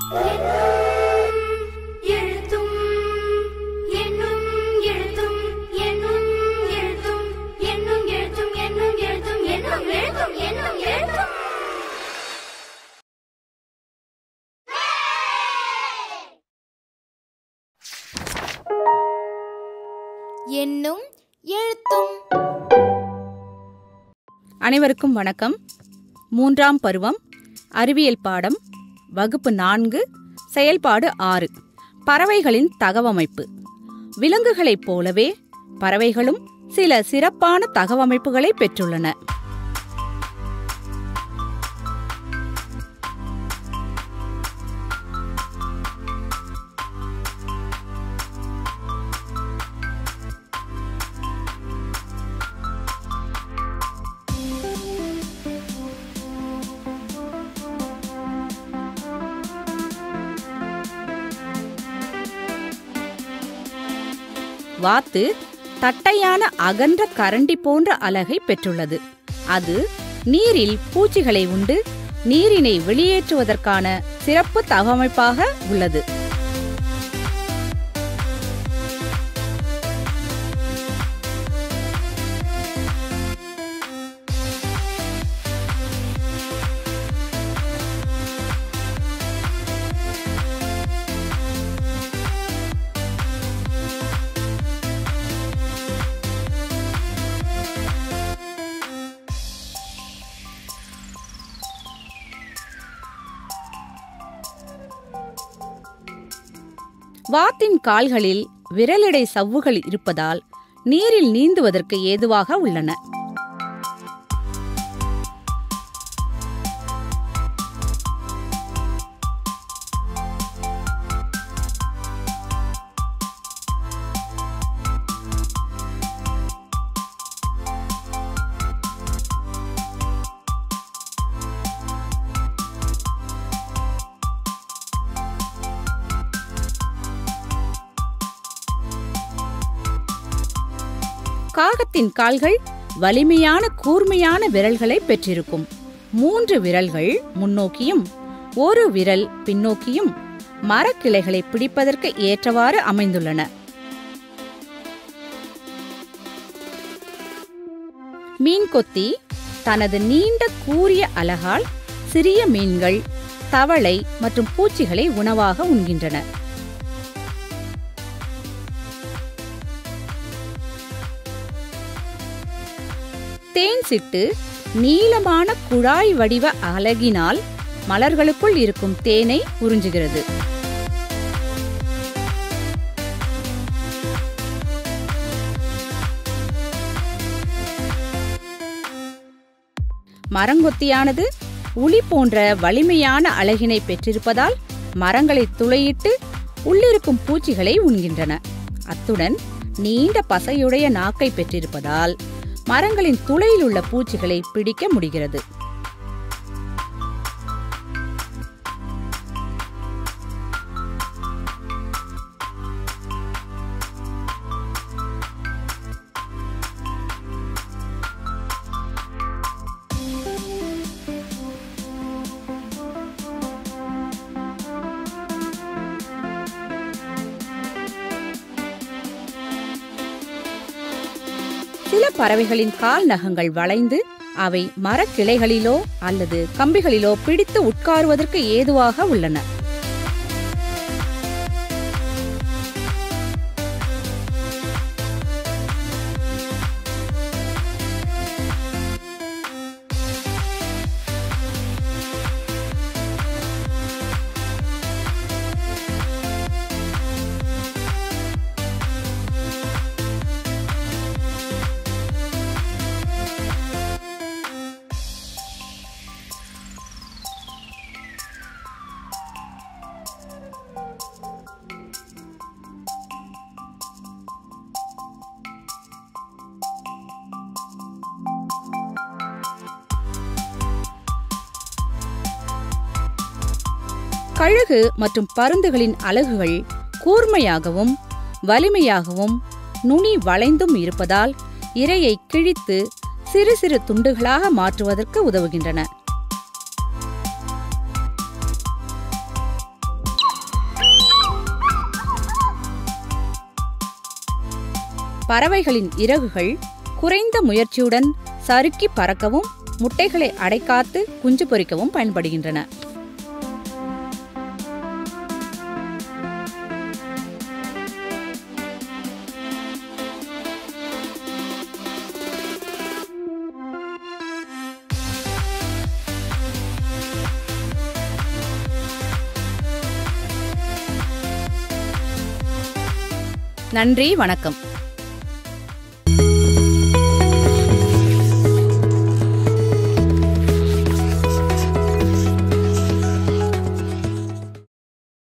எண்ணும் எழுத்தும். அனைவருக்கும் வணக்கம். 3ஆம் பருவம் அறிவியல் பாடம் வகுப்பு 4 செயல்பாடு 6 பறவைகளின் தகவமைப்பு. விலங்குகளைப் போலவே பறவைகளும் சில சிறப்பான தகவமைப்புகளை பெற்றுள்ளன. வாத்து தட்டையான அகன்ற கரண்டி போன்ற அலகை பெற்றுள்ளது. அது நீரில் பூச்சிகளை உண்டு நீரினை வெளியேற்றுவதற்கான சிறப்பு தகவமைப்பாக உள்ளது. வாத்தின் கால்களில் விரலிடை சவ்வுகள் இருப்பதால் நீரில் நீந்துவதற்கு ஏதுவாக உள்ளன. காகத்தின் கால்கள் வலிமையான கூர்மையான விரல்களை பெற்றிருக்கும். 3 விரல்கள் முன்னோக்கியும் 1 விரல் பின்னோக்கியும் மரக்கிளைகளை பிடிப்பதற்கு ஏற்றவாறு அமைந்துள்ளன. மீன்கொத்தி தனது நீண்ட கூரிய அலகால் சிறிய மீன்கள், தவளை மற்றும் பூச்சிகளை உணவாக உண்கின்றன. தேன் சிட்டு நீளமான குழாய் வடிவ அலகினால் மலர்களுக்குள் இருக்கும் தேனை உறிஞ்சுகிறது. மரங்கொத்தியானது உளி போன்ற வலிமையான அலகினை பெற்றிருப்பதால் மரங்களை துளையிட்டு உள்ளிருக்கும் பூச்சிகளை உண்கின்றன. அத்துடன் நீண்ட பசையுடைய நாக்கை பெற்றிருப்பதால் மரங்களின் துளையில் உள்ள பூச்சிகளை பிடிக்க முடிகிறது. சில பறவைகளின் கால் நகங்கள் வளைந்து அவை மரக்கிளைகளிலோ அல்லது கம்பிகளிலோ பிடித்து உட்காருவதற்கு ஏதுவாக உள்ளன. கழுகு மற்றும் பருந்துகளின் அலகுகள் கூர்மையாகவும் வலிமையாகவும் நுனி வளைந்தும் இருப்பதால் இரையை கிழித்து சிறு சிறு துண்டுகளாக மாற்றுவதற்கு உதவுகின்றன. பறவைகளின் இறகுகள் குறைந்த முயற்சியுடன் சறுக்கி பறக்கவும் முட்டைகளை அடைக்காத்து குஞ்சு பொரிக்கவும் பயன்படுகின்றன. நன்றி, வணக்கம்.